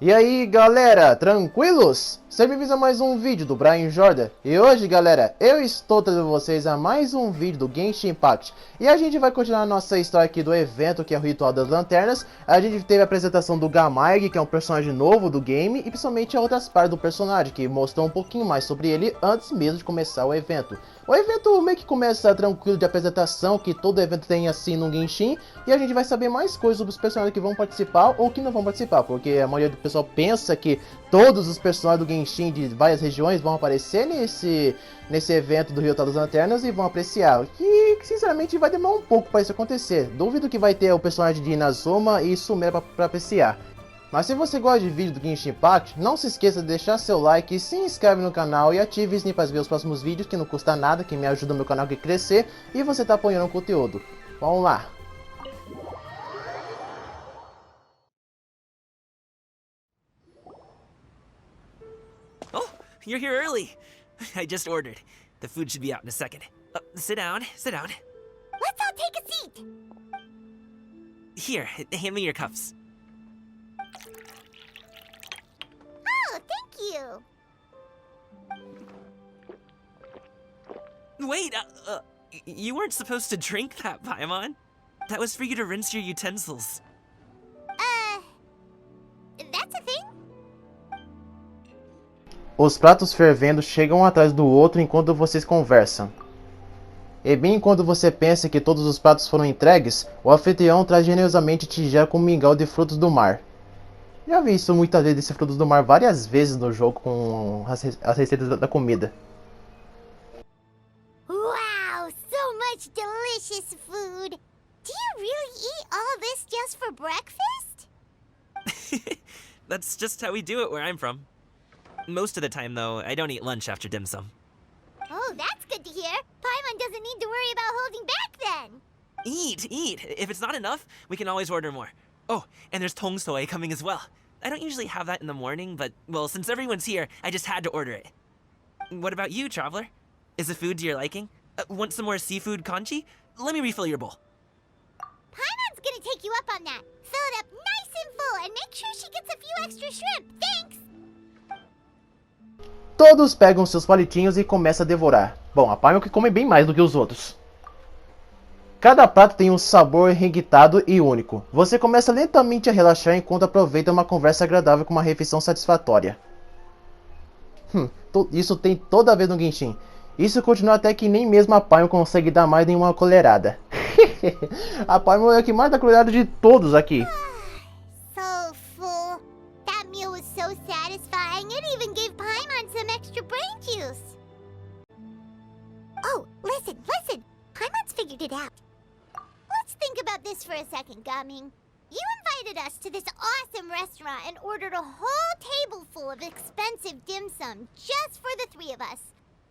E aí galera, tranquilos? Sejam bem-vindos a mais um vídeo do Brian Jordan. E hoje galera, eu estou trazendo vocês a mais um vídeo do GENSHIN IMPACT. E a gente vai continuar a nossa história aqui do evento, que é o Ritual das Lanternas. A gente teve a apresentação do Gamarg, que é um personagem novo do game, e principalmente a outras partes do personagem, que mostrou um pouquinho mais sobre ele antes mesmo de começar o evento. O evento meio que começa tranquilo de apresentação, que todo evento tem assim no Genshin, e a gente vai saber mais coisas sobre os personagens que vão participar ou que não vão participar, porque a maioria do pessoal pensa que todos os personagens do Genshin de várias regiões vão aparecer nesse evento do Ritual das Lanternas e vão apreciar, que sinceramente vai demorar um pouco para isso acontecer. Duvido que vai ter o personagem de Inazuma e Sumera para apreciar. Mas se você gosta de vídeo do GENSHIN IMPACT, não se esqueça de deixar seu like, se inscreve no canal e ative o sininho para ver os próximos vídeos, que não custa nada, que me ajuda o meu canal a crescer e você está apoiando o conteúdo. Vamos lá! Oh, you're here early. I just ordered. The food should be out in a second. Sit down, sit down. Let's all take a seat! Here, hand me your cups. Oh, thank you! Wait, you weren't supposed to drink that, Paimon. That was for you to rinse your utensils. That's a thing? Os pratos fervendo chegam um atrás do outro enquanto vocês conversam. E bem enquanto você pensa que todos os pratos foram entregues, o anfitrião traz generosamente tigela com mingau de frutos do mar. Já vi isso muitas vezes, esses frutos do mar, várias vezes no jogo com as receitas da comida. Wow, so much delicious food! Do you really eat all this just for breakfast? That's just how we do it where I'm from. Most of the time, though, I don't eat lunch after dim sum. Oh, that's good to hear. Paimon doesn't need to worry about holding back then. Eat! If it's not enough, we can always order more. Oh, and there's tong soy coming as well. I don't usually have that in the morning, but, well, since everyone's here, I just had to order it. What about you, traveler? Is the food to your liking? Want some more seafood congee? Let me refill your bowl. Paimon's gonna take you up on that. Fill it up nice and full and make sure she gets a few extra shrimp. Thanks! Todos pegam seus palitinhos e começam a devorar. Bom, a Paimon que come bem mais do que os outros. Cada prato tem um sabor requintado e único. Você começa lentamente a relaxar enquanto aproveita uma conversa agradável com uma refeição satisfatória. Isso tem toda vez no Genshin. Isso continua até que nem mesmo a Paimon consegue dar mais nenhuma colherada. A Paimon é a que mais dá colherada de todos aqui. So full. That meal was so satisfying, it even gave Paimon some extra brain juice. Oh, listen! Paimon's figured it out. Let's think about this for a second, Gaming. You invited us to this awesome restaurant and ordered a whole table full of expensive dim sum just for the three of us.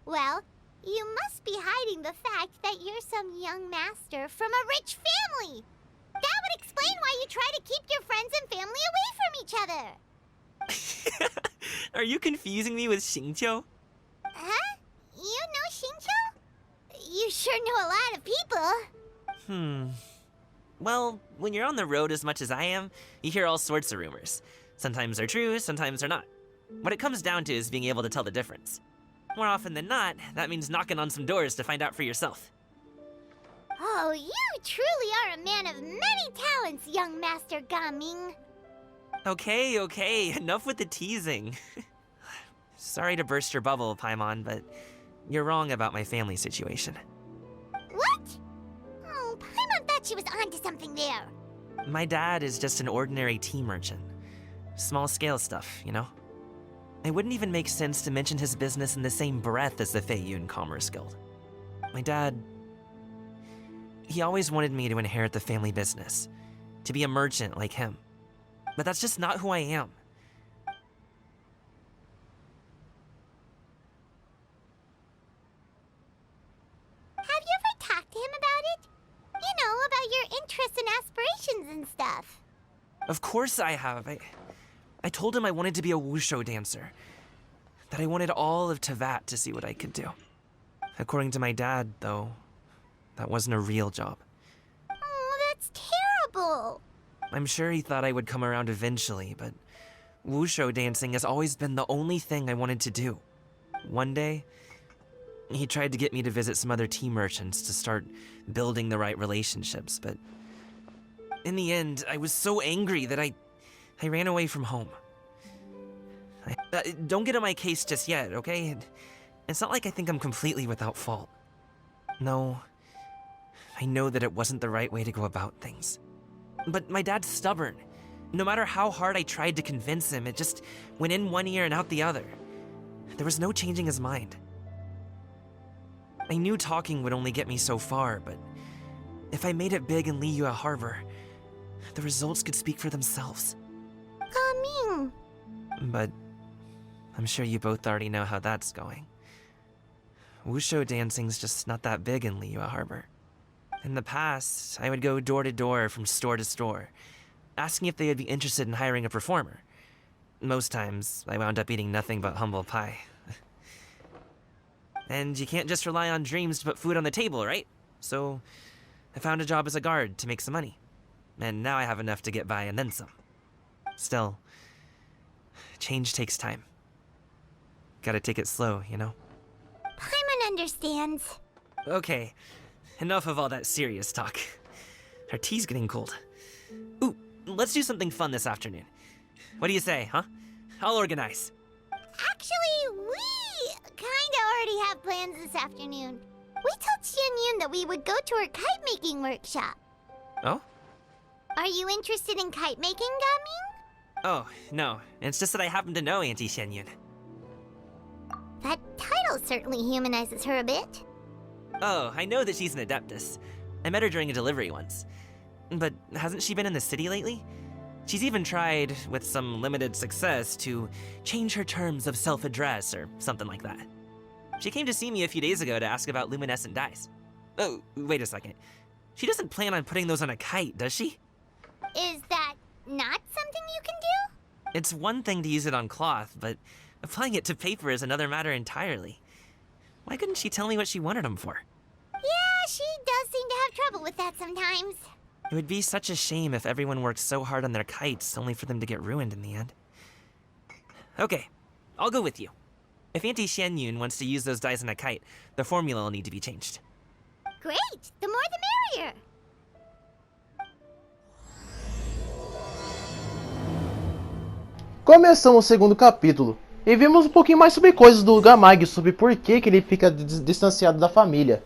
Well, you must be hiding the fact that you're some young master from a rich family. That would explain why you try to keep your friends and family away from each other. Are you confusing me with Xingqiu? Huh? You know Xingqiu? You sure know a lot of people. Well, when you're on the road as much as I am, you hear all sorts of rumors. Sometimes they're true, sometimes they're not. What it comes down to is being able to tell the difference. More often than not, that means knocking on some doors to find out for yourself. Oh, you truly are a man of many talents, young Master Gaming. Okay, enough with the teasing. Sorry to burst your bubble, Paimon, but you're wrong about my family situation. What? Oh, Paimon thought she was onto something there. My dad is just an ordinary tea merchant. Small-scale stuff, you know? It wouldn't even make sense to mention his business in the same breath as the Feiyun Commerce Guild. My dad... he always wanted me to inherit the family business, to be a merchant like him. But that's just not who I am. Have you ever talked to him about it? You know, about your interests and aspirations and stuff. Of course I have. I told him I wanted to be a wushu dancer. That I wanted all of Tevat to see what I could do. According to my dad, though, that wasn't a real job. Oh, that's terrible. I'm sure he thought I would come around eventually, but Wushu dancing has always been the only thing I wanted to do. One day, he tried to get me to visit some other tea merchants to start building the right relationships, but in the end, I was so angry that I ran away from home. Don't get on my case just yet, okay? It's not like I think I'm completely without fault. No, I know that it wasn't the right way to go about things. But my dad's stubborn. No matter how hard I tried to convince him, it just went in one ear and out the other. There was no changing his mind. I knew talking would only get me so far, but if I made it big in Liyue Harbor, the results could speak for themselves. Gaming. But I'm sure you both already know how that's going. Wushu dancing's just not that big in Liyue Harbor. In the past, I would go door to door from store to store, asking if they would be interested in hiring a performer. Most times, I wound up eating nothing but humble pie. And you can't just rely on dreams to put food on the table, right? So, I found a job as a guard to make some money. And now I have enough to get by and then some. Still, change takes time. Gotta take it slow, you know? Paimon understands. Okay, enough of all that serious talk. Our tea's getting cold. Ooh, let's do something fun this afternoon. What do you say, huh? I'll organize. Actually, we kinda already have plans this afternoon. We told Xianyun that we would go to her kite-making workshop. Oh? Are you interested in kite-making, Gaming? Oh, no. It's just that I happen to know Auntie Xianyun. That title certainly humanizes her a bit. Oh, I know that she's an adeptus. I met her during a delivery once. But hasn't she been in the city lately? She's even tried, with some limited success, to change her terms of self-address or something like that. She came to see me a few days ago to ask about luminescent dyes. Oh, wait a second. She doesn't plan on putting those on a kite, does she? Is that not something you can do? It's one thing to use it on cloth, but applying it to paper is another matter entirely. Why couldn't she tell me what she wanted them for? Yeah, she does seem to have trouble with that sometimes. It would be such a shame if everyone worked so hard on their kites only for them to get ruined in the end. Okay, I'll go with you. If Auntie Xianyun wants to use those dyes on a kite, the formula will need to be changed. Great! The more the merrier! Começamos o segundo capítulo e vimos um pouquinho mais sobre coisas do Gamag, sobre por que ele fica distanciado da família.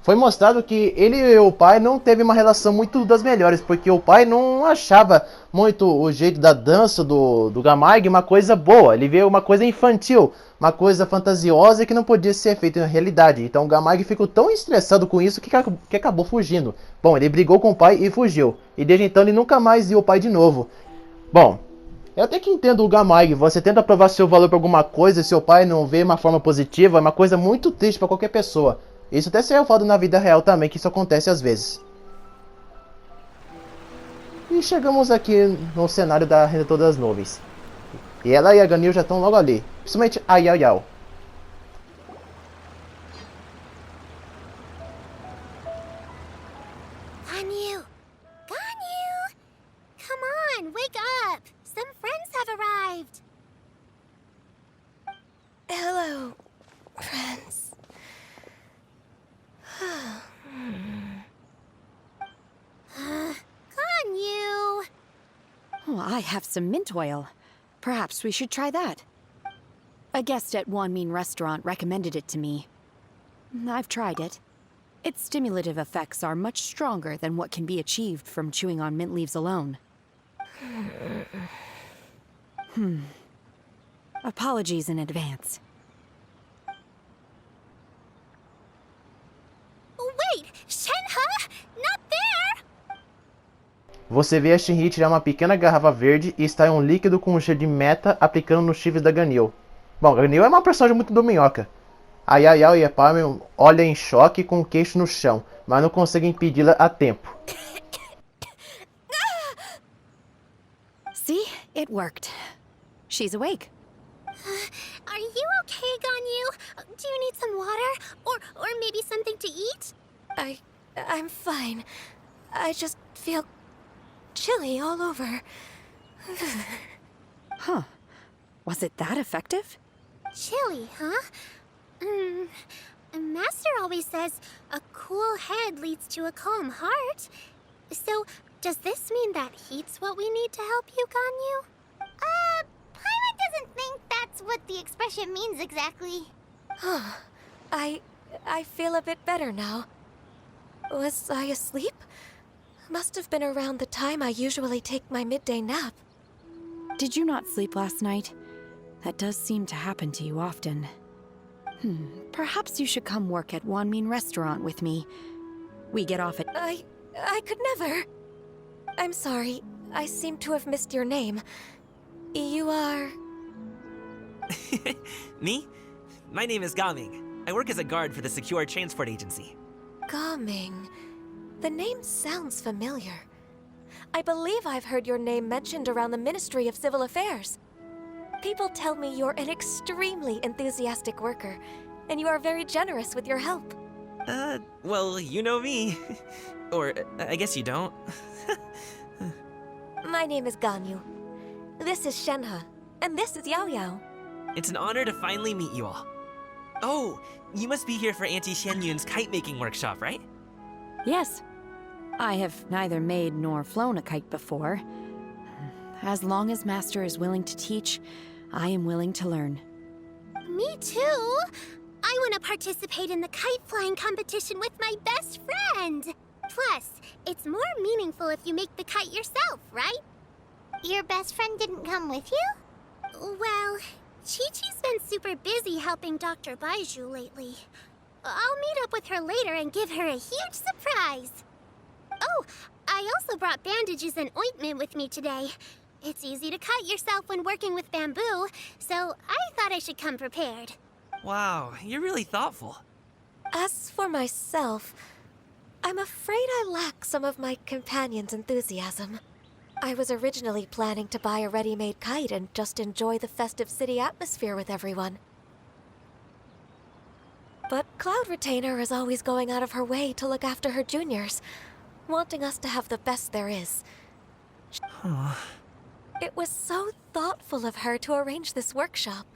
Foi mostrado que ele e o pai não teve uma relação muito das melhores, porque o pai não achava muito o jeito da dança do Gamag uma coisa boa. Ele vê uma coisa infantil, uma coisa fantasiosa que não podia ser feita na realidade. Então o Gamag ficou tão estressado com isso que acabou fugindo. Bom, ele brigou com o pai e fugiu. E desde então ele nunca mais viu o pai de novo. Bom, eu até que entendo o Gamag, você tenta provar seu valor para alguma coisa e seu pai não vê uma forma positiva, é uma coisa muito triste para qualquer pessoa. Isso até saiu foda na vida real também, que isso acontece às vezes. E chegamos aqui no cenário da Redentor das Nuvens. E ela e a Ganil já estão logo ali, principalmente a Yao Yao. Ganyu! Ganyu! Come on, wake up! Some friends have arrived! Hello, friends. Ganyu! Oh, I have some mint oil. Perhaps we should try that. A guest at Wanmin Restaurant recommended it to me. I've tried it. Its stimulative effects are much stronger than what can be achieved from chewing on mint leaves alone. Apologies in advance. Wait! Shenhe? Not there! Você vê a Shinji tirar uma pequena garrafa verde e extrair um líquido com um cheiro de meta aplicando nos chifres da Ganil. Bom, a Ganil é uma personagem muito do minhoca. A Yao Yao e a Palmer olham em choque com o queixo no chão, mas não conseguem impedi-la a tempo. See? It worked. She's awake. Are you okay, Ganyu? Do you need some water? Or maybe something to eat? I'm fine. I just feel chilly all over. Huh. Was it that effective? Chilly, huh? Master always says a cool head leads to a calm heart. So, does this mean that heat's what we need to help you, Ganyu? Paimon doesn't think that's what the expression means exactly. I feel a bit better now. Was I asleep? Must have been around the time I usually take my midday nap. Did you not sleep last night? That does seem to happen to you often. Perhaps you should come work at Wanmin Restaurant with me. We get off at... I could never. I'm sorry. I seem to have missed your name. You are... Me? My name is Gaming. I work as a guard for the Secure Transport Agency. Gaming. The name sounds familiar. I believe I've heard your name mentioned around the Ministry of Civil Affairs. People tell me you're an extremely enthusiastic worker, and you are very generous with your help. Well, you know me. Or, I guess you don't. My name is Ganyu. This is Shenhe, and this is Yao Yao. It's an honor to finally meet you all. Oh, you must be here for Auntie Xianyun's kite-making workshop, right? Yes. I have neither made nor flown a kite before. As long as Master is willing to teach, I am willing to learn. Me too. I want to participate in the kite flying competition with my best friend. Plus, it's more meaningful if you make the kite yourself, right? Your best friend didn't come with you? Well, Chi-Chi's been super busy helping Dr. Baiju lately. I'll meet up with her later and give her a huge surprise. Oh, I also brought bandages and ointment with me today. It's easy to cut yourself when working with bamboo, so I thought I should come prepared. Wow, you're really thoughtful. As for myself, I'm afraid I lack some of my companion's enthusiasm. I was originally planning to buy a ready-made kite and just enjoy the festive city atmosphere with everyone. But Cloud Retainer is always going out of her way to look after her juniors, wanting us to have the best there is. It was so thoughtful of her to arrange this workshop,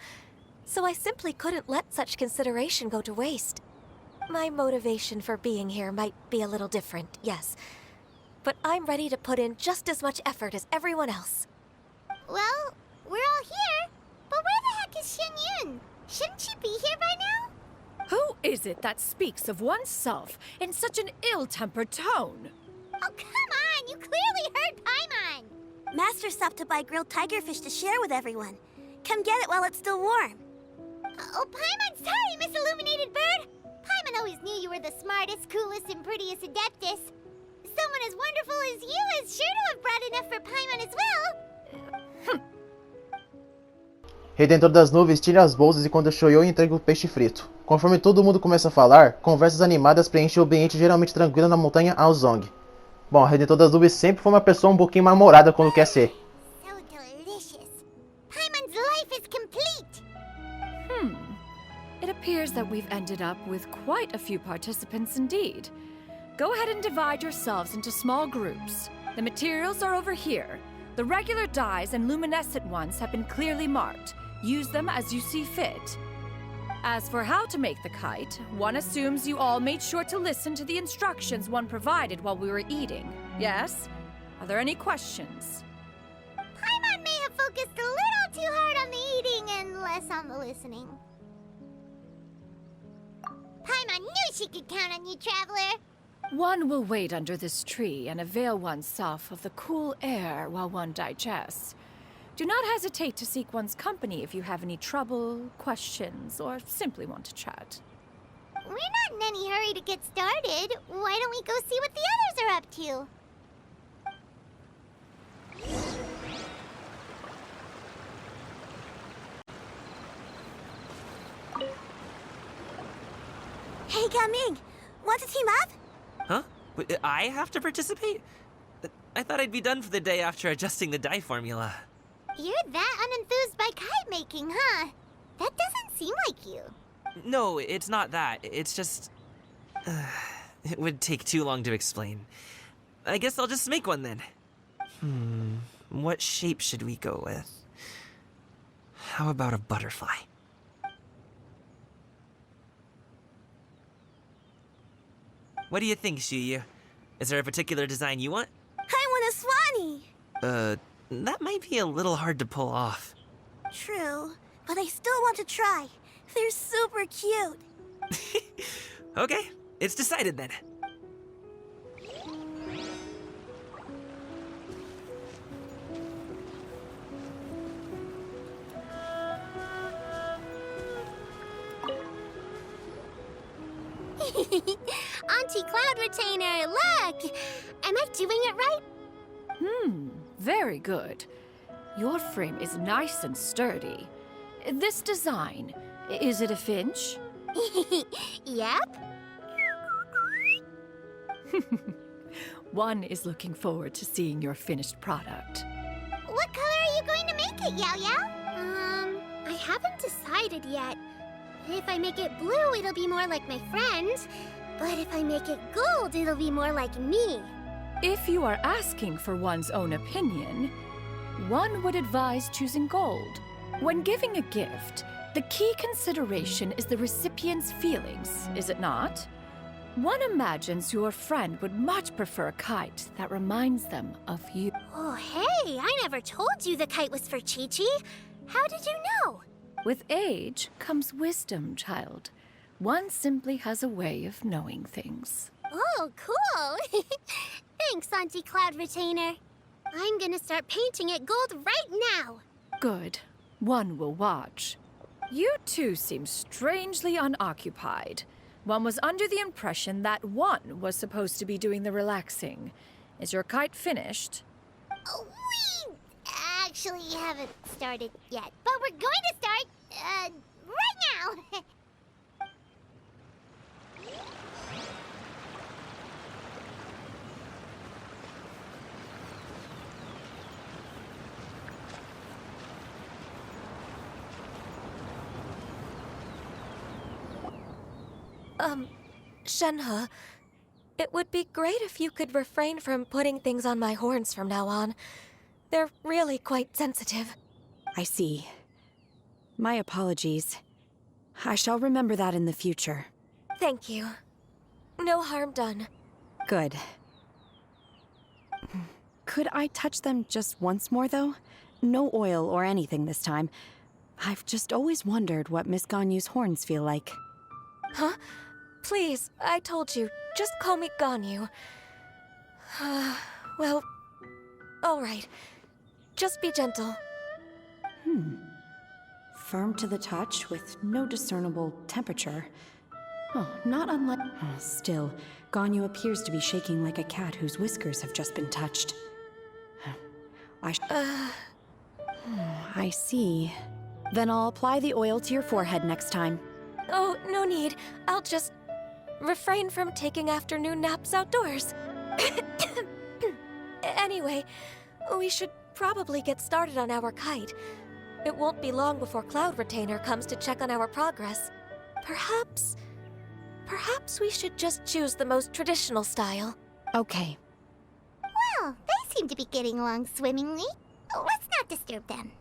so I simply couldn't let such consideration go to waste. My motivation for being here might be a little different, yes, but I'm ready to put in just as much effort as everyone else. Well, we're all here, but where the heck is Xianyun? Shouldn't she be here by now? Who is it that speaks of oneself in such an ill-tempered tone? Oh, come on! You clearly heard Paimon! Master stopped to buy grilled tigerfish to share with everyone. Come get it while it's still warm. Oh, Paimon, sorry, Miss Illuminated Bird! Paimon always knew you were the smartest, coolest, and prettiest Adeptus. Someone as wonderful as you is sure to have brought enough for Paimon as well. Redentor das nuvens, tire as bolsas e quando eu show entregue o peixe frito. Conforme todo mundo começa a falar, conversas animadas preenchem o ambiente geralmente tranquilo na montanha Aozong. Bom, Redentor das nuvens sempre foi uma pessoa um pouquinho mais morada quando quer ser. So delicious. Paimon's life is complete. It appears that we've ended up with quite a few participants indeed. Go ahead and divide yourselves into small groups. The materials are over here. The regular dyes and luminescent ones have been clearly marked. Use them as you see fit. As for how to make the kite, one assumes you all made sure to listen to the instructions one provided while we were eating. Yes? Are there any questions? Paimon may have focused a little too hard on the eating and less on the listening. Paimon knew she could count on you, Traveler. One will wait under this tree and avail oneself of the cool air while one digests. Do not hesitate to seek one's company if you have any trouble, questions, or simply want to chat. We're not in any hurry to get started. Why don't we go see what the others are up to? Hey, Gaming! Want to team up? Huh? Wait, I have to participate? I thought I'd be done for the day after adjusting the die formula. You're that unenthused by kite making, huh? That doesn't seem like you. No, it's not that. It's just... it would take too long to explain. I guess I'll just make one then. What shape should we go with? How about a butterfly? What do you think, Shiyu? Is there a particular design you want? I want a swanee! That might be a little hard to pull off. True, but I still want to try. They're super cute. Okay, it's decided then. Auntie Cloud Retainer, look! Am I doing it right? Very good. Your frame is nice and sturdy. This design, is it a finch? Yep. One is looking forward to seeing your finished product. What color are you going to make it, Yao Yao? I haven't decided yet. If I make it blue, it'll be more like my friend. But if I make it gold, it'll be more like me. If you are asking for one's own opinion, one would advise choosing gold. When giving a gift, the key consideration is the recipient's feelings, is it not? One imagines your friend would much prefer a kite that reminds them of you. Oh, hey, I never told you the kite was for Chi-Chi. How did you know? With age comes wisdom, child. One simply has a way of knowing things. Oh, cool. Thanks, Auntie Cloud Retainer. I'm gonna start painting it gold right now. Good. One will watch. You two seem strangely unoccupied. One was under the impression that one was supposed to be doing the relaxing. Is your kite finished? Oh, we actually haven't started yet, but we're going to start, right now. Shenhe, it would be great if you could refrain from putting things on my horns from now on. They're really quite sensitive. I see. My apologies. I shall remember that in the future. Thank you. No harm done. Good. Could I touch them just once more, though? No oil or anything this time. I've just always wondered what Miss Ganyu's horns feel like. Huh? Please, I told you. Just call me Ganyu. Well, all right. Just be gentle. Firm to the touch with no discernible temperature. Oh, not unlike... Oh, still, Ganyu appears to be shaking like a cat whose whiskers have just been touched. I see. Then I'll apply the oil to your forehead next time. Oh, no need. I'll just refrain from taking afternoon naps outdoors. Anyway, we should probably get started on our kite. It won't be long before Cloud Retainer comes to check on our progress. Perhaps we should just choose the most traditional style. Okay. Well, they seem to be getting along swimmingly. Let's not disturb them.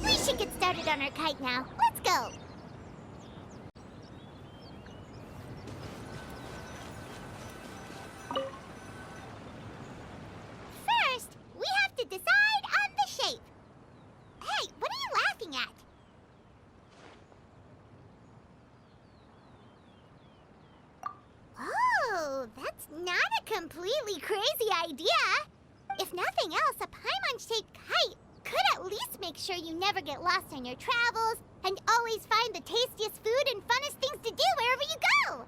We should get started on our kite now. Let's go. First, we have to decide on the shape. Hey, what are you laughing at? Oh, that's not a completely crazy idea. If nothing else, a Paimon-shaped kite could at least make sure you never get lost on your travels and always find the tastiest food and funnest things to do wherever you go.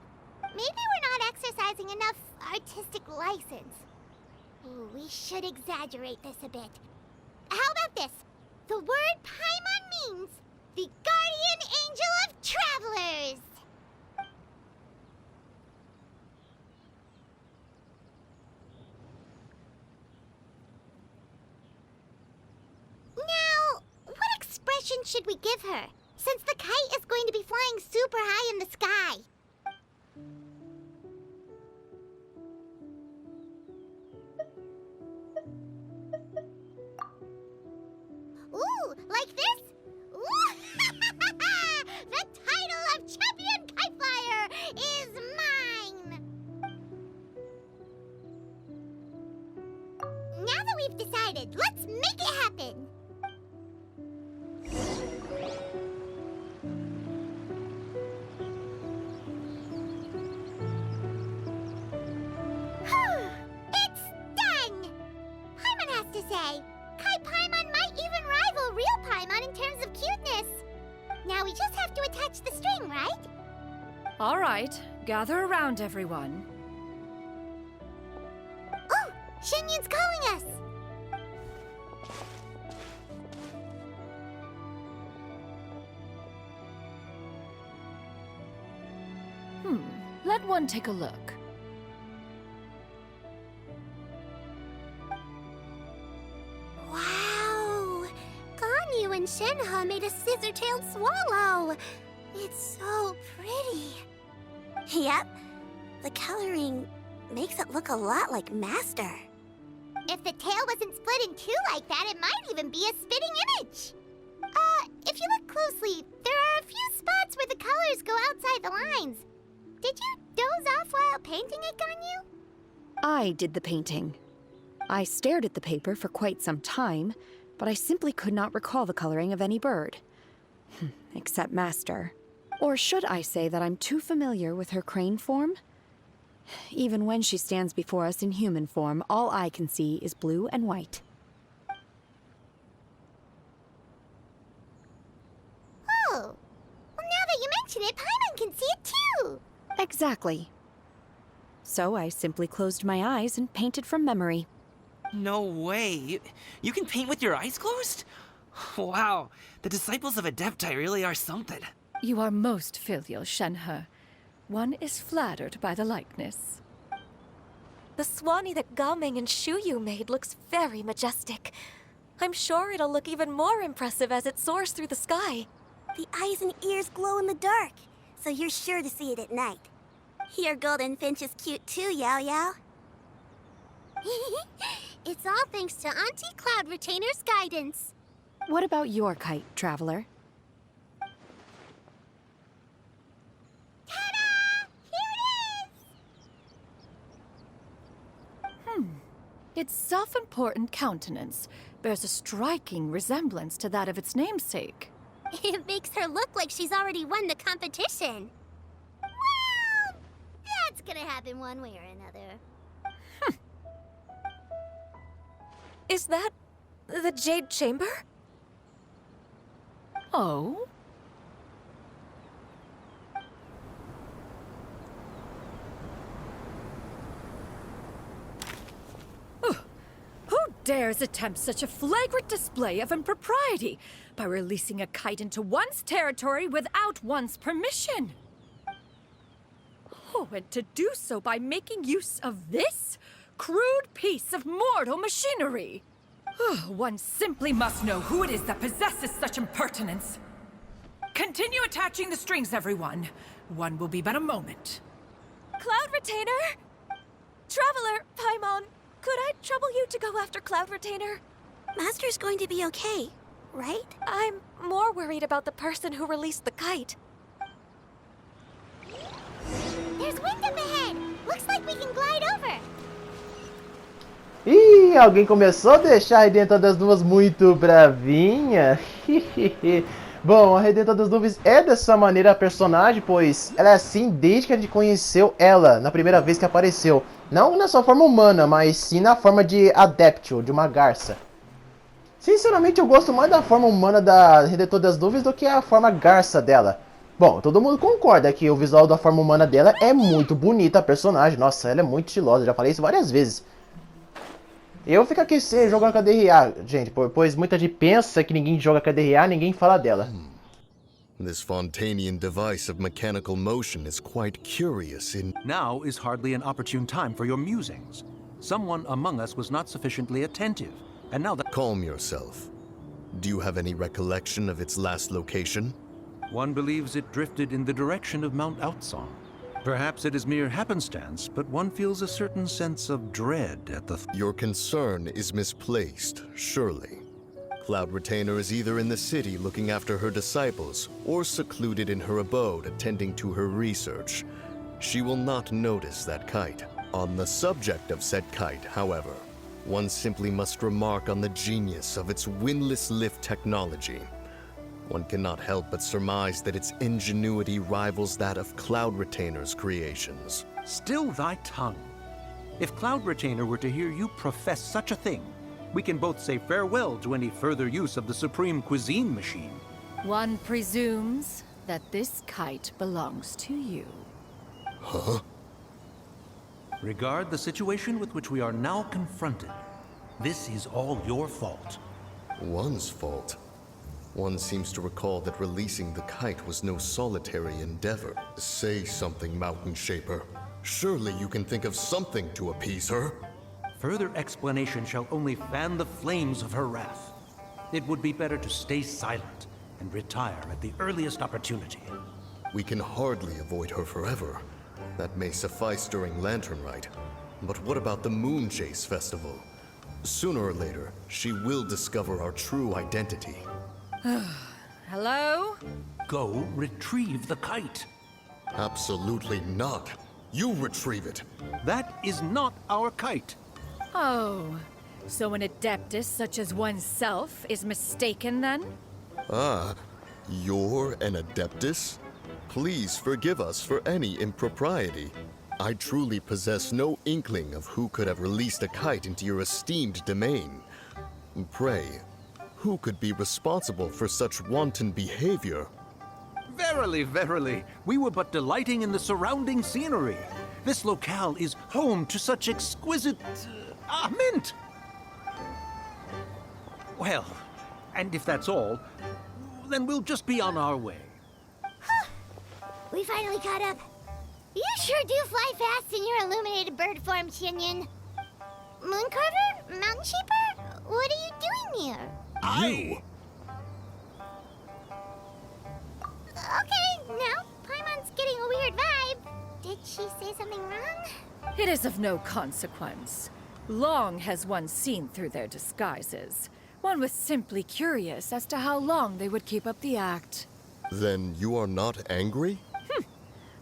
Maybe we're not exercising enough artistic license. Ooh, we should exaggerate this a bit. How about this? The word Paimon means the guardian angel of travelers. Now, what expression should we give her, since the kite is going to be flying super high in the sky? Ooh, decided. Let's make it happen. It's done! Paimon has to say, Kai Paimon might even rival real Paimon in terms of cuteness. Now we just have to attach the string, right? All right, gather around, everyone. Oh, Shenyun's calling us! Let one take a look. Wow! Ganyu and Shenhe made a scissor-tailed swallow! It's so pretty. Yep. The coloring makes it look a lot like Master. If the tail wasn't split in two like that, it might even be a spitting image. If you look closely, there are a few spots where the colors go outside the lines. Did you doze off while painting it, Ganyu? I did the painting. I stared at the paper for quite some time, but I simply could not recall the coloring of any bird. Except Master. Or should I say that I'm too familiar with her crane form? Even when she stands before us in human form, all I can see is blue and white. Oh. Well, now that you mention it, Paimon can see it too! Exactly. So I simply closed my eyes and painted from memory. No way. You can paint with your eyes closed? Wow, the disciples of Adepti really are something. You are most filial, Shenhe. One is flattered by the likeness. The Swanee that Gaming and Shuyu made looks very majestic. I'm sure it'll look even more impressive as it soars through the sky. The eyes and ears glow in the dark, so you're sure to see it at night. Your golden finch is cute too, Yao Yao. It's all thanks to Auntie Cloud Retainer's guidance. What about your kite, Traveler? Ta-da! Here it is! Its self-important countenance bears a striking resemblance to that of its namesake. It makes her look like she's already won the competition. Well, that's gonna happen one way or another. Is that the Jade Chamber? Oh? Who dares attempt such a flagrant display of impropriety by releasing a kite into one's territory without one's permission? Oh, and to do so by making use of this crude piece of mortal machinery. One simply must know who it is that possesses such impertinence. Continue attaching the strings, everyone. One will be but a moment. Cloud Retainer? Traveler, Paimon, could I trouble you to go after Cloud Retainer? Master's going to be okay, right? I'm more worried about the person who released the kite. There's wind up ahead! Looks like we can glide over! Ih, alguém começou a deixar a Redentor das Nuvens muito bravinha. Bom, a Redentor das Nuvens é dessa maneira a personagem, pois ela é assim desde que a gente conheceu ela na primeira vez que apareceu. Não na sua forma humana, mas sim na forma de adepto, de uma garça. Sinceramente, eu gosto mais da forma humana da Redentor das Nuvens do que a forma garça dela. Bom, todo mundo concorda que o visual da forma humana dela é muito bonita, a personagem. Nossa, ela é muito estilosa, já falei isso várias vezes. Eu fico aqui jogando KDRA, gente, pois muita gente pensa que ninguém joga KDRA, ninguém fala dela. This Fontanian device of mechanical motion is quite curious in... Now is hardly an opportune time for your musings. Someone among us was not sufficiently attentive, and now that... Calm yourself. Do you have any recollection of its last location? One believes it drifted in the direction of Mount Outsong. Perhaps it is mere happenstance, but one feels a certain sense of dread at the... Your concern is misplaced, surely. Cloud Retainer is either in the city looking after her disciples, or secluded in her abode attending to her research. She will not notice that kite. On the subject of said kite, however, One simply must remark on the genius of its windlass lift technology. One cannot help but surmise that its ingenuity rivals that of Cloud Retainer's creations. Still thy tongue. If Cloud Retainer were to hear you profess such a thing, we can both say farewell to any further use of the Supreme Cuisine Machine. One presumes that this kite belongs to you. Huh? Regard the situation with which we are now confronted. This is all your fault. One's fault. One seems to recall that releasing the kite was no solitary endeavor. Say something, Mountain Shaper. Surely you can think of something to appease her. Further explanation shall only fan the flames of her wrath. It would be better to stay silent and retire at the earliest opportunity. We can hardly avoid her forever. That may suffice during Lantern Rite. But what about the Moon Chase Festival? Sooner or later, she will discover our true identity. Hello? Go retrieve the kite. Absolutely not. You retrieve it. That is not our kite. Oh, so an adeptus such as oneself is mistaken then? Ah, you're an Adeptus? Please forgive us for any impropriety. I truly possess no inkling of who could have released a kite into your esteemed domain. Pray, who could be responsible for such wanton behavior? Verily, verily, we were but delighting in the surrounding scenery. This locale is home to such exquisite... mint! Well, and if that's all, then we'll just be on our way. We finally caught up. You sure do fly fast in your illuminated bird form, Shinyan. Mooncarver? Mountain Shaper? What are you doing here? You! Okay, now Paimon's getting a weird vibe. Did she say something wrong? It is of no consequence. Long has one seen through their disguises. One was simply curious as to how long they would keep up the act. Then you are not angry?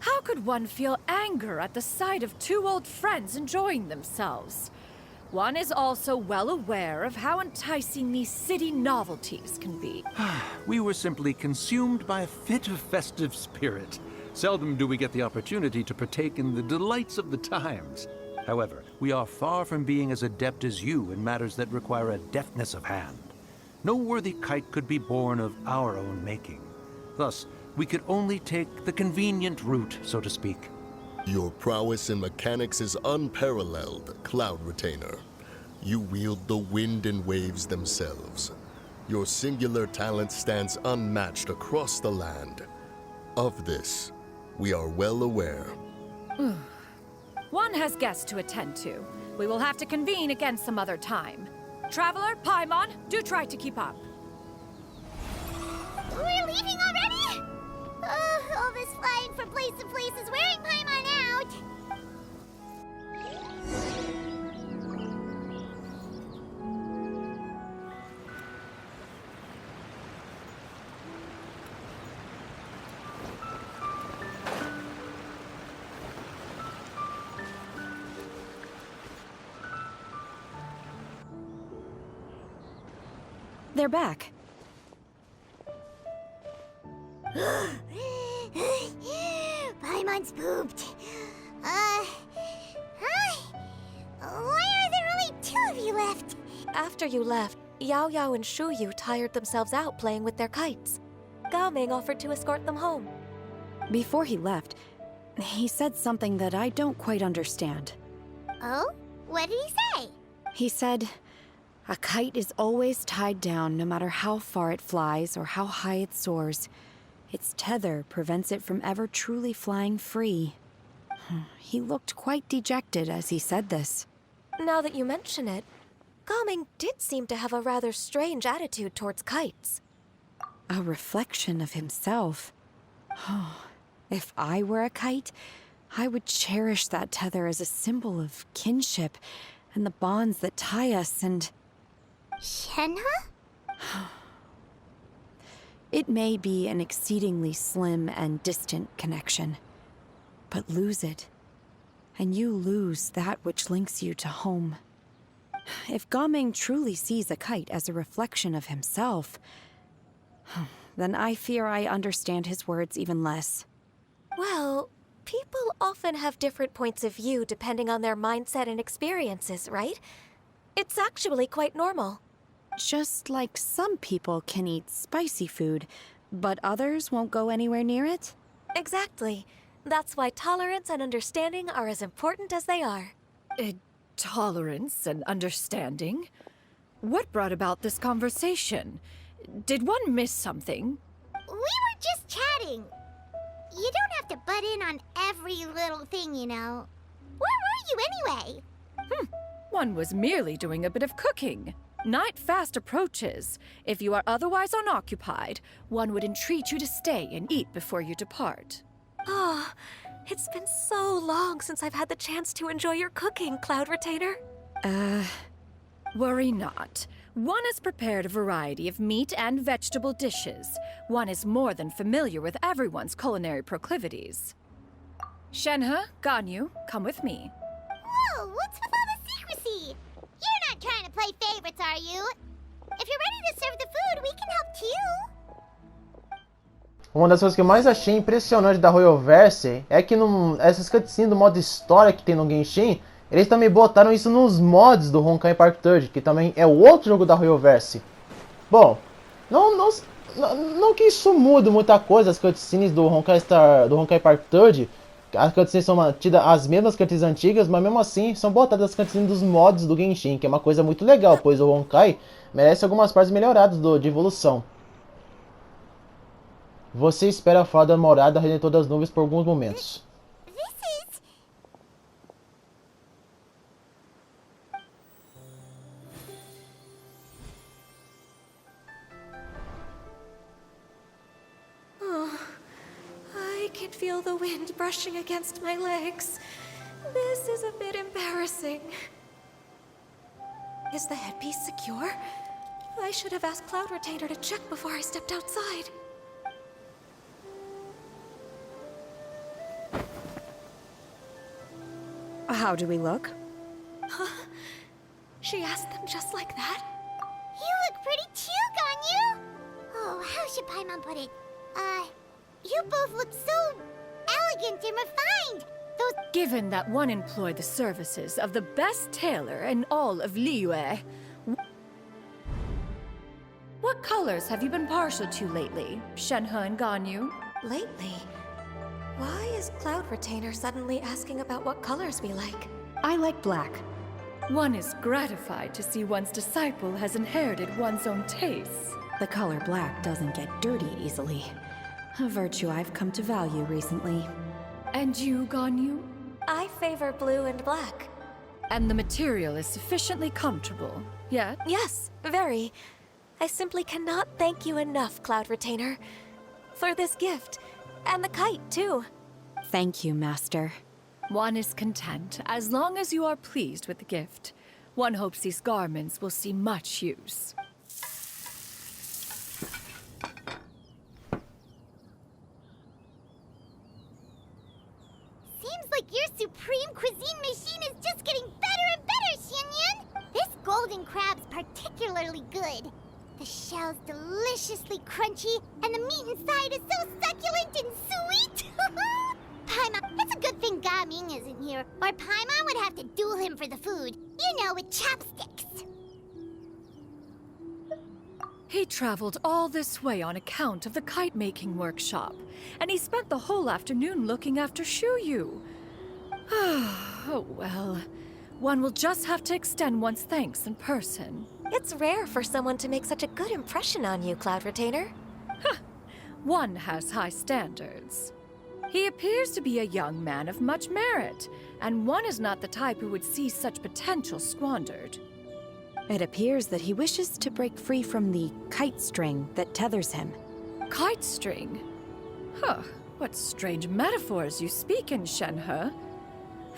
How could one feel anger at the sight of two old friends enjoying themselves? One is also well aware of how enticing these city novelties can be. We were simply consumed by a fit of festive spirit. Seldom do we get the opportunity to partake in the delights of the times. However, we are far from being as adept as you in matters that require a deftness of hand. No worthy kite could be born of our own making. Thus, we could only take the convenient route, so to speak. Your prowess in mechanics is unparalleled, Cloud Retainer. You wield the wind and waves themselves. Your singular talent stands unmatched across the land. Of this, we are well aware. One has guests to attend to. We will have to convene again some other time. Traveler, Paimon, do try to keep up. We're leaving already? All this flying from place to place is wearing Paimon out. They're back. Paimon's pooped. Hi. Why are there only two of you left? After you left, Yao Yao and Shu Yu tired themselves out playing with their kites. Gao Ming offered to escort them home. Before he left, he said something that I don't quite understand. Oh? What did he say? He said, a kite is always tied down no matter how far it flies or how high it soars. Its tether prevents it from ever truly flying free. He looked quite dejected as he said this. Now that you mention it, Gao Ming did seem to have a rather strange attitude towards kites. A reflection of himself. If I were a kite, I would cherish that tether as a symbol of kinship and the bonds that tie us and... Shenhe? It may be an exceedingly slim and distant connection, but lose it, and you lose that which links you to home. if Gaming truly sees a kite as a reflection of himself, then I fear I understand his words even less. Well, people often have different points of view depending on their mindset and experiences, right? It's actually quite normal. Just like some people can eat spicy food, but others won't go anywhere near it? Exactly. That's why tolerance and understanding are as important as they are. Tolerance and understanding? What brought about this conversation? Did one miss something? We were just chatting. You don't have to butt in on every little thing, you know. Where were you anyway? One was merely doing a bit of cooking. Night fast approaches. If you are otherwise unoccupied, one would entreat you to stay and eat before you depart. Oh, it's been so long since I've had the chance to enjoy your cooking, Cloud Retainer. Worry not. One has prepared a variety of meat and vegetable dishes. One is more than familiar with everyone's culinary proclivities. Shenhe, Ganyu, come with me. Whoa, what's with all the secrecy? You're not trying to play favorites, are you? If you're ready to serve the food, we can help too. Uma das coisas que eu mais achei impressionante da Hoyoverse é que essas cutscenes do modo história que tem no Genshin, eles também botaram isso nos mods do Honkai Park 3, que também é o outro jogo da Hoyoverse. Bom, não que isso mude muita coisa, as cutscenes do Honkai Park 3, as cutscenes são mantidas as mesmas cutscenes antigas, mas mesmo assim são botadas as cutscenes dos mods do Genshin, que é uma coisa muito legal, pois o Honkai merece algumas partes melhoradas de evolução. Você espera fora da morada Redentor das Nuvens por alguns momentos. I can feel the wind brushing against my legs. This is a bit embarrassing. Is the headpiece secure? I should have asked Cloud Retainer to check before I stepped outside. How do we look? Huh? She asked them just like that? You look pretty too, Ganyu! Oh, how should Paimon put it? You both look so elegant and refined. Given that one employed the services of the best tailor in all of Liyue, what colors have you been partial to lately, Shenhe and Ganyu? Lately? Why is Cloud Retainer suddenly asking about what colors we like? I like black. One is gratified to see one's disciple has inherited one's own tastes. The color black doesn't get dirty easily. A virtue I've come to value recently. And you, Ganyu? I favor blue and black. And the material is sufficiently comfortable, yeah? Yes, very. I simply cannot thank you enough, Cloud Retainer, for this gift. And the kite, too. Thank you, Master. One is content, as long as you are pleased with the gift. One hopes these garments will see much use. Seems like your supreme cuisine machine is just getting better and better, Xinyun! This golden crab's particularly good. The shell's deliciously crunchy, and the meat inside is so succulent and sweet! Paimon, it's a good thing Gaming isn't here, or Paimon would have to duel him for the food. You know, with chopsticks. He traveled all this way on account of the kite-making workshop, and he spent the whole afternoon looking after Shuyu. Oh well, one will just have to extend one's thanks in person. It's rare for someone to make such a good impression on you, Cloud Retainer. One has high standards. He appears to be a young man of much merit, and one is not the type who would see such potential squandered. It appears that he wishes to break free from the kite string that tethers him. Kite string? Huh, what strange metaphors you speak in, Shenhe.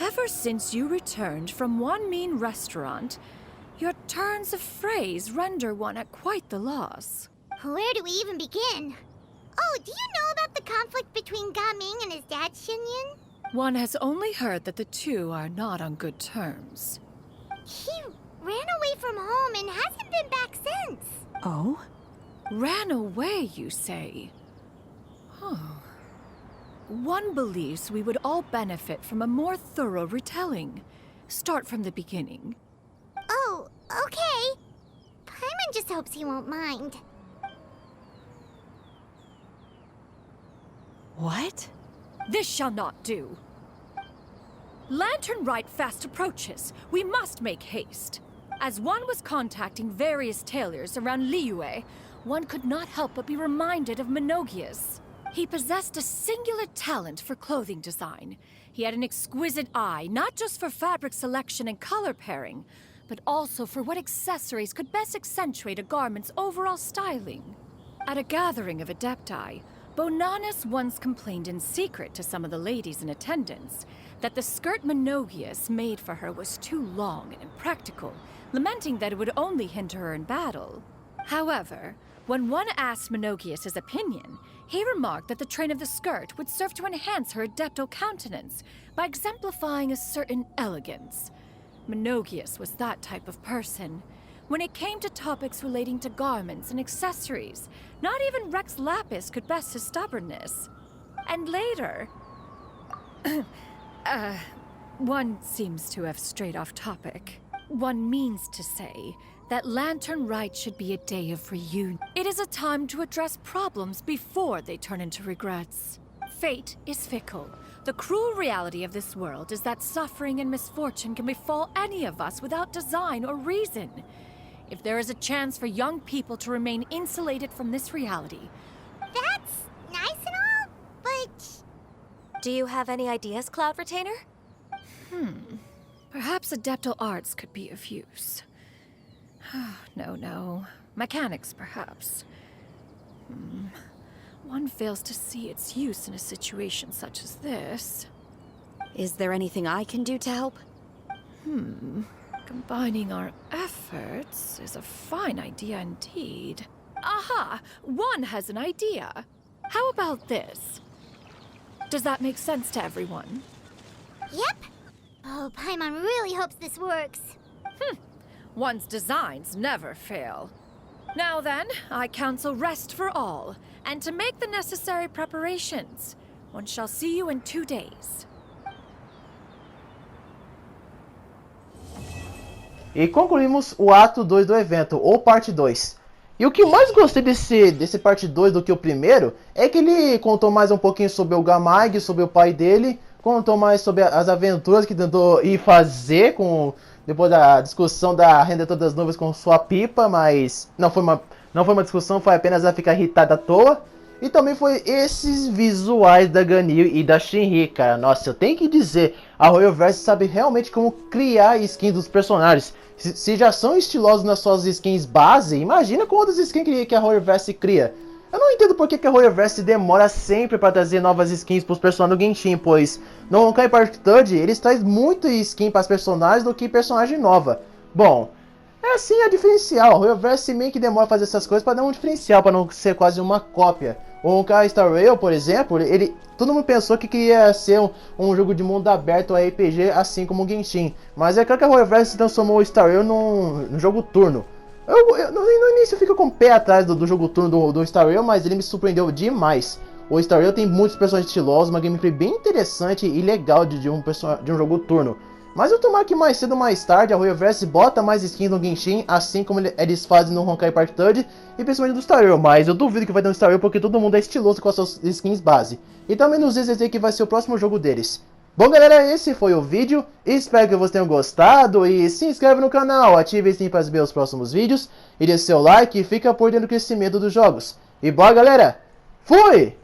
Ever since you returned from one mean restaurant, your turns of phrase render one at quite the loss. Where do we even begin? Oh, do you know about the conflict between Gaming and his dad, Xinyun? One has only heard that the two are not on good terms. He ran away from home and hasn't been back since. Oh? Ran away, you say? Huh. One believes we would all benefit from a more thorough retelling. Start from the beginning. Oh, okay. Paimon just hopes he won't mind. What? This shall not do. Lantern Rite fast approaches. We must make haste. As one was contacting various tailors around Liyue, one could not help but be reminded of Menogias. He possessed a singular talent for clothing design. He had an exquisite eye, not just for fabric selection and color pairing, but also for what accessories could best accentuate a garment's overall styling. At a gathering of Adepti, Bonanis once complained in secret to some of the ladies in attendance that the skirt Menogias made for her was too long and impractical, lamenting that it would only hinder her in battle. However, when one asked Menogias his opinion, he remarked that the train of the skirt would serve to enhance her adepto countenance by exemplifying a certain elegance. Menogias was that type of person. When it came to topics relating to garments and accessories, not even Rex Lapis could best his stubbornness. And later... one seems to have strayed off topic. One means to say that Lantern Rite should be a day of reunion. It is a time to address problems before they turn into regrets. Fate is fickle. The cruel reality of this world is that suffering and misfortune can befall any of us without design or reason. If there is a chance for young people to remain insulated from this reality... That's nice and all, but... Do you have any ideas, Cloud Retainer? Perhaps adeptal arts could be of use. No. Mechanics, perhaps. One fails to see its use in a situation such as this. Is there anything I can do to help? Combining our efforts is a fine idea indeed. Aha! One has an idea. How about this? Does that make sense to everyone? Yep. Oh, Paimon really hopes this works. One's designs never fail. Now then, I counsel rest for all, and to make the necessary preparations. One shall see you in 2 days. E concluímos o ato 2 do evento, ou parte 2. E o que eu mais gostei desse parte 2 do que o primeiro, é que ele contou mais um pouquinho sobre o Gamag, sobre o pai dele, contou mais sobre as aventuras que tentou ir fazer depois da discussão da Rendetor das Nuvens com sua pipa, mas não foi uma discussão, foi apenas a ficar irritada à toa. E também foi esses visuais da Ganil e da Shinri, cara. Nossa, eu tenho que dizer, a Hoyoverse sabe realmente como criar skins dos personagens. Se já são estilosos nas suas skins base, imagina com outras skins que a Hoyoverse cria. Eu não entendo porque que a Hoyoverse demora sempre para trazer novas skins para os personagens do Genshin, pois no Honkai Impact Third eles trazem muito skin para os personagens do que personagem nova. Bom, é assim a diferencial. A Hoyoverse meio que demora a fazer essas coisas para dar um diferencial, para não ser quase uma cópia. O Honkai Star Rail, por exemplo, todo mundo pensou que ia ser um jogo de mundo aberto RPG, assim como o Genshin. Mas é claro que a Hoyoverse transformou o Star Rail num jogo turno. No início eu fico com o pé atrás do jogo turno do Star Rail, mas ele me surpreendeu demais. O Star Rail tem muitos personagens estilosos, uma gameplay bem interessante e legal de um jogo turno. Mas eu tomar que mais cedo ou mais tarde a Hoyoverse bota mais skins no Genshin, assim como eles fazem no Honkai Impact Third e principalmente do Star Rail. Mas eu duvido que vai ter um Star Rail porque todo mundo é estiloso com as suas skins base. E também nos diz que vai ser o próximo jogo deles. Bom galera, esse foi o vídeo, espero que vocês tenham gostado e se inscreve no canal, ative o sininho para ver os próximos vídeos e deixe seu like e fica por dentro do crescimento dos jogos. E bora galera, fui!